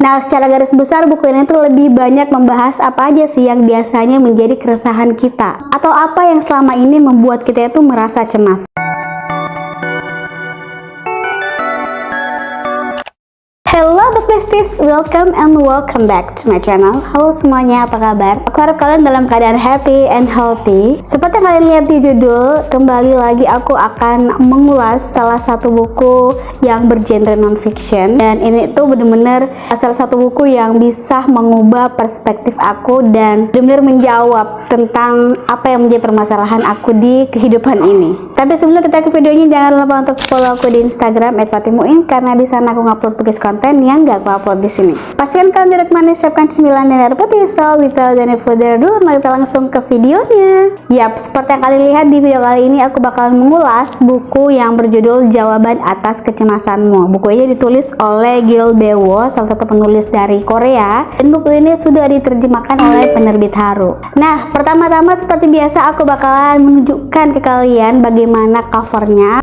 Nah, secara garis besar buku ini tuh lebih banyak membahas apa aja sih yang biasanya menjadi keresahan kita, atau apa yang selama ini membuat kita itu merasa cemas. Hello Besties, welcome back to my channel. Halo semuanya, apa kabar? Aku harap kalian dalam keadaan happy and healthy. Seperti yang kalian lihat di judul, kembali lagi aku akan mengulas salah satu buku yang bergenre non-fiction. Dan ini tuh bener-bener salah satu buku yang bisa mengubah perspektif aku dan bener-bener menjawab tentang apa yang menjadi permasalahan aku di kehidupan ini. Tapi sebelum kita ke videonya, jangan lupa untuk follow aku di Instagram @fatimuin, karena di sana aku ngupload konten yang gak aku upload di sini. Pastikan kalian duduk manis, siapkan cemilan dan air putih. So without any further ado, mari kita langsung ke videonya. Yap, seperti yang kalian lihat di video kali ini, aku bakalan mengulas buku yang berjudul Jawaban Atas Kecemasanmu. Buku ini ditulis oleh Gil Baewo, salah satu penulis dari Korea, dan buku ini sudah diterjemahkan oleh penerbit Haru. Nah, pertama-tama seperti biasa aku bakalan menunjukkan ke kalian bagaimana covernya.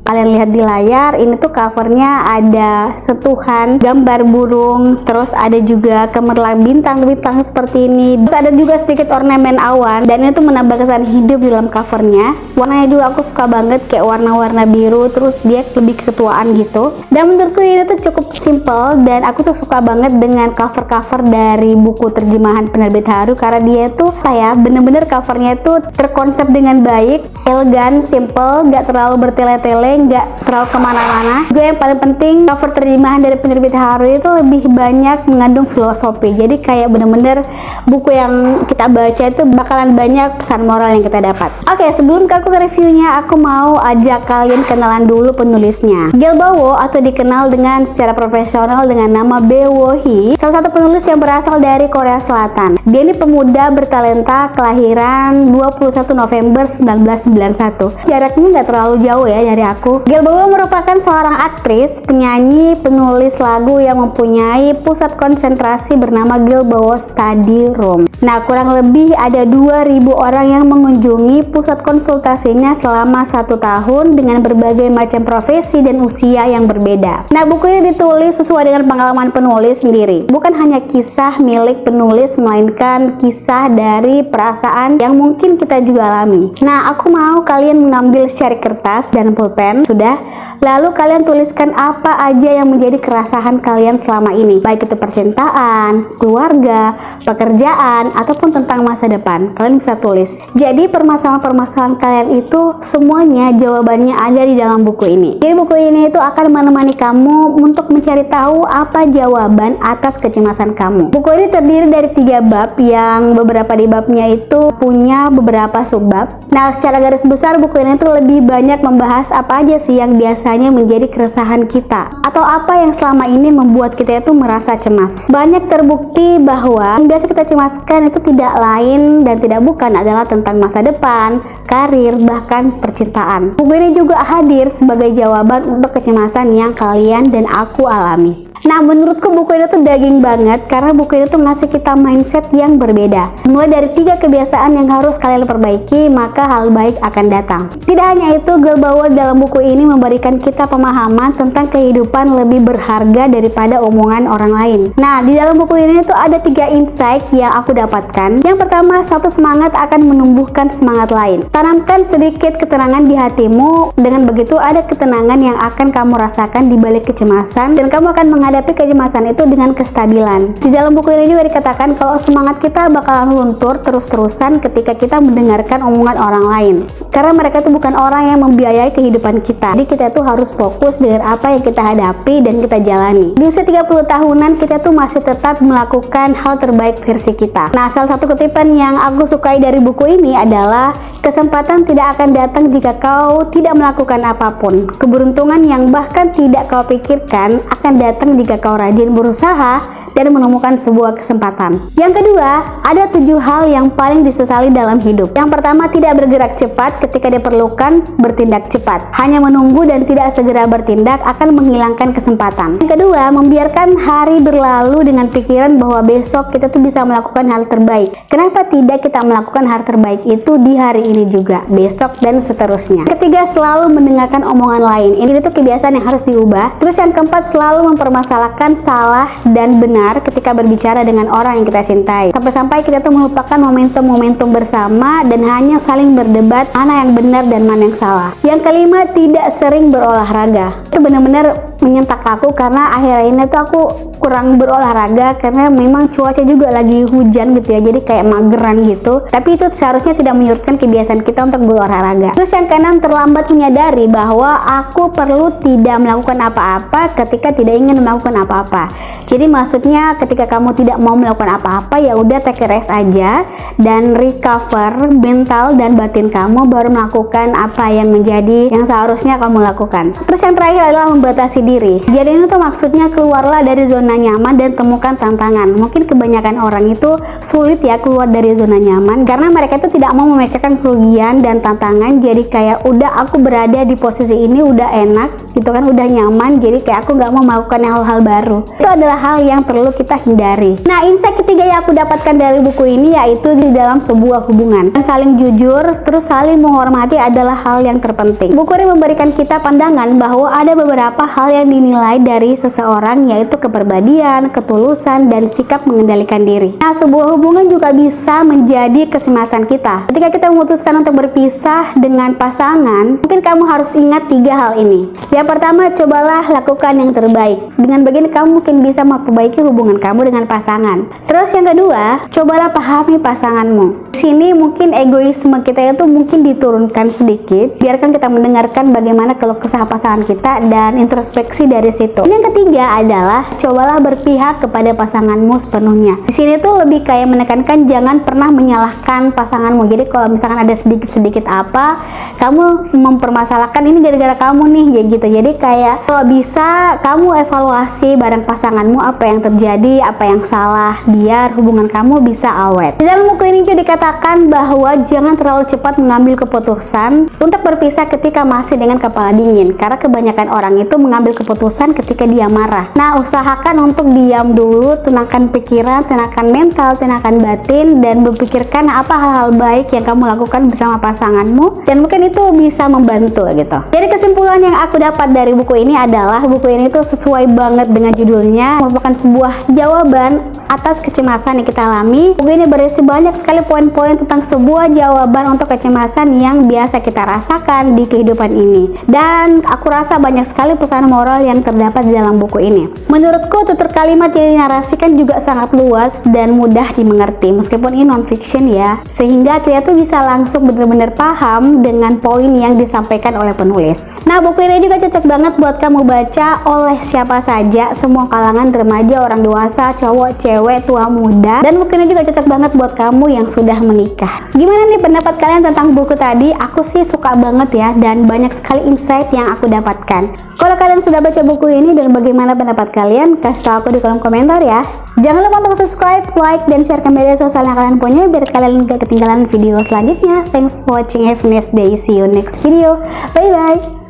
Kalian lihat di layar, ini tuh covernya ada sentuhan gambar burung, terus ada juga gemerlap bintang-bintang seperti ini, terus ada juga sedikit ornamen awan, dan ini tuh menambah kesan hidup di dalam covernya. Warnanya juga aku suka banget, kayak warna-warna biru, terus dia lebih ketuaan gitu. Dan menurutku ini tuh cukup simple, dan aku tuh suka banget dengan cover-cover dari buku terjemahan penerbit Haru, karena dia tuh apa ya, bener-bener covernya tuh terkonsep dengan baik, elegan, simple, gak terlalu bertele-tele, nggak terlalu kemana-mana. Juga yang paling penting, cover terjemahan dari penerbit Haru itu lebih banyak mengandung filosofi. Jadi kayak bener-bener buku yang kita baca itu bakalan banyak pesan moral yang kita dapat. Oke, sebelum aku ke reviewnya, aku mau ajak kalian kenalan dulu penulisnya. Gil Baewo, atau dikenal dengan secara profesional dengan nama Baewo Hee, salah satu penulis yang berasal dari Korea Selatan. Dia ini pemuda bertalenta kelahiran 21 November 1991. Jaraknya nggak terlalu jauh ya dari aku. Gil Baewo merupakan seorang aktris, penyanyi, penulis lagu yang mempunyai pusat konsentrasi bernama Gil Baewo Study Room. Nah, kurang lebih ada 2000 orang yang mengunjungi pusat konsultasinya selama 1 tahun dengan berbagai macam profesi dan usia yang berbeda. Nah, buku ini ditulis sesuai dengan pengalaman penulis sendiri. Bukan hanya kisah milik penulis, melainkan kisah dari perasaan yang mungkin kita juga alami. Nah, aku mau kalian mengambil secari kertas dan pulpen. Sudah, lalu kalian tuliskan apa aja yang menjadi keresahan kalian selama ini, baik itu percintaan, keluarga, pekerjaan, ataupun tentang masa depan. Kalian bisa tulis. Jadi permasalahan-permasalahan kalian itu semuanya jawabannya ada di dalam buku ini. Jadi buku ini itu akan menemani kamu untuk mencari tahu apa jawaban atas kecemasan kamu. Buku ini terdiri dari 3 bab, yang beberapa di babnya itu punya beberapa subbab. Nah, secara garis besar buku ini tuh lebih banyak membahas apa aja sih yang biasanya menjadi keresahan kita, atau apa yang selama ini membuat kita itu merasa cemas. Banyak terbukti bahwa yang biasa kita cemaskan itu tidak lain dan tidak bukan adalah tentang masa depan, karir, bahkan percintaan. Buku ini juga hadir sebagai jawaban untuk kecemasan yang kalian dan aku alami. Nah, menurutku buku ini tuh daging banget, karena buku ini tuh ngasih kita mindset yang berbeda. Mulai dari 3 kebiasaan yang harus kalian perbaiki, maka hal baik akan datang. Tidak hanya itu, Gil Baewo dalam buku ini memberikan kita pemahaman tentang kehidupan lebih berharga daripada omongan orang lain. Nah, di dalam buku ini tuh ada 3 insight yang aku dapatkan. Yang pertama, satu semangat akan menumbuhkan semangat lain. Tanamkan sedikit ketenangan di hatimu, dengan begitu ada ketenangan yang akan kamu rasakan di balik kecemasan, dan kamu akan menghadapi kecemasan itu dengan kestabilan. Di dalam buku ini juga dikatakan kalau semangat kita bakalan luntur terus-terusan ketika kita mendengarkan omongan orang lain, karena mereka itu bukan orang yang membiayai kehidupan kita. Jadi kita tuh harus fokus dengan apa yang kita hadapi dan kita jalani. Di usia 30 tahunan kita tuh masih tetap melakukan hal terbaik versi kita. Nah, salah satu kutipan yang aku sukai dari buku ini adalah kesempatan tidak akan datang jika kau tidak melakukan apapun. Keberuntungan yang bahkan tidak kau pikirkan akan datang jika kau rajin berusaha dan menemukan sebuah kesempatan. Yang kedua, ada 7 hal yang paling disesali dalam hidup. Yang pertama, tidak bergerak cepat ketika diperlukan, bertindak cepat. Hanya menunggu dan tidak segera bertindak akan menghilangkan kesempatan. Yang kedua, membiarkan hari berlalu dengan pikiran bahwa besok kita tuh bisa melakukan hal terbaik. Kenapa tidak kita melakukan hal terbaik itu di hari ini juga, besok dan seterusnya. Ketiga, selalu mendengarkan omongan lain. Ini tuh kebiasaan yang harus diubah. Terus yang keempat, selalu mempermasalahkan salah dan benar ketika berbicara dengan orang yang kita cintai. Sampai-sampai kita tuh melupakan momentum-momentum bersama dan hanya saling berdebat mana yang benar dan mana yang salah. Yang kelima, tidak sering berolahraga. Itu benar-benar menyentak aku karena akhir-akhir ini tuh aku kurang berolahraga karena memang cuaca juga lagi hujan gitu ya, jadi kayak mageran gitu. Tapi itu seharusnya tidak menyurutkan kebiasaan kita untuk berolahraga. Terus yang keenam, terlambat menyadari bahwa aku perlu tidak melakukan apa-apa ketika tidak ingin melakukan apa-apa. Jadi maksudnya ketika kamu tidak mau melakukan apa-apa, ya udah take a rest aja dan recover mental dan batin kamu, baru melakukan apa yang menjadi yang seharusnya kamu lakukan. Terus yang terakhir adalah membatasi diri. Jadi ini tuh maksudnya keluarlah dari zona nyaman dan temukan tantangan. Mungkin kebanyakan orang itu sulit ya keluar dari zona nyaman karena mereka itu tidak mau memikirkan kerugian dan tantangan. Jadi kayak udah aku berada di posisi ini udah enak gitu kan, udah nyaman, jadi kayak aku nggak mau melakukan hal-hal baru. Itu adalah hal yang perlu kita hindari. Nah, insight ketiga yang aku dapatkan dari buku ini yaitu di dalam sebuah hubungan saling jujur terus saling menghormati adalah hal yang terpenting. Buku ini memberikan kita pandangan bahwa ada beberapa hal yang dinilai dari seseorang, yaitu kepribadian, ketulusan, dan sikap mengendalikan diri. Nah, sebuah hubungan juga bisa menjadi kesemasan kita. Ketika kita memutuskan untuk berpisah dengan pasangan, mungkin kamu harus ingat 3 hal ini. Yang pertama, cobalah lakukan yang terbaik. Dengan begini kamu mungkin bisa memperbaiki hubungan kamu dengan pasangan. Terus yang kedua, cobalah pahami pasanganmu. Di sini mungkin egoisme kita itu mungkin diturunkan sedikit. Biarkan kita mendengarkan bagaimana keluh kesah pasangan kita dan introspeksi dari situ. Yang ketiga adalah cobalah berpihak kepada pasanganmu sepenuhnya. Di sini tuh lebih kayak menekankan jangan pernah menyalahkan pasanganmu. Jadi kalau misalkan ada sedikit-sedikit apa, kamu mempermasalahkan ini gara-gara kamu nih, ya gitu. Jadi kayak kalau bisa kamu evaluasi bareng pasanganmu apa yang terjadi, apa yang salah, biar hubungan kamu bisa awet. Di dalam buku ini juga dikatakan bahwa jangan terlalu cepat mengambil keputusan untuk berpisah ketika masih dengan kepala dingin, karena kebanyakan orang itu mengambil keputusan ketika dia marah. Nah, usahakan untuk diam dulu, tenangkan pikiran, tenangkan mental, tenangkan batin, dan berpikirkan apa hal-hal baik yang kamu lakukan bersama pasanganmu, dan mungkin itu bisa membantu gitu. Jadi kesimpulan yang aku dapat dari buku ini adalah buku ini tuh sesuai banget dengan judulnya, merupakan sebuah jawaban atas kecemasan yang kita alami. Buku ini berisi banyak sekali poin-poin tentang sebuah jawaban untuk kecemasan yang biasa kita rasakan di kehidupan ini. Dan aku rasa banyak sekali pesan moral yang terdapat di dalam buku ini. Menurutku tutur kalimat yang dinarasikan juga sangat luas dan mudah dimengerti, meskipun ini non-fiction ya, sehingga kita tuh bisa langsung benar-benar paham dengan poin yang disampaikan oleh penulis. Nah, buku ini juga cocok banget buat kamu baca oleh siapa saja, semua kalangan, remaja, orang dewasa, cowok, cewek, tua, muda, dan buku ini juga cocok banget buat kamu yang sudah menikah. Gimana nih pendapat kalian tentang buku tadi? Aku sih suka banget ya, dan banyak sekali insight yang aku dapatkan. Kalau kalian sudah baca buku ini dan bagaimana pendapat kalian, kasih tahu aku di kolom komentar ya. Jangan lupa untuk subscribe, like, dan share ke media sosial yang kalian punya biar kalian gak ketinggalan video selanjutnya. Thanks for watching, have a nice day, see you next video, bye bye.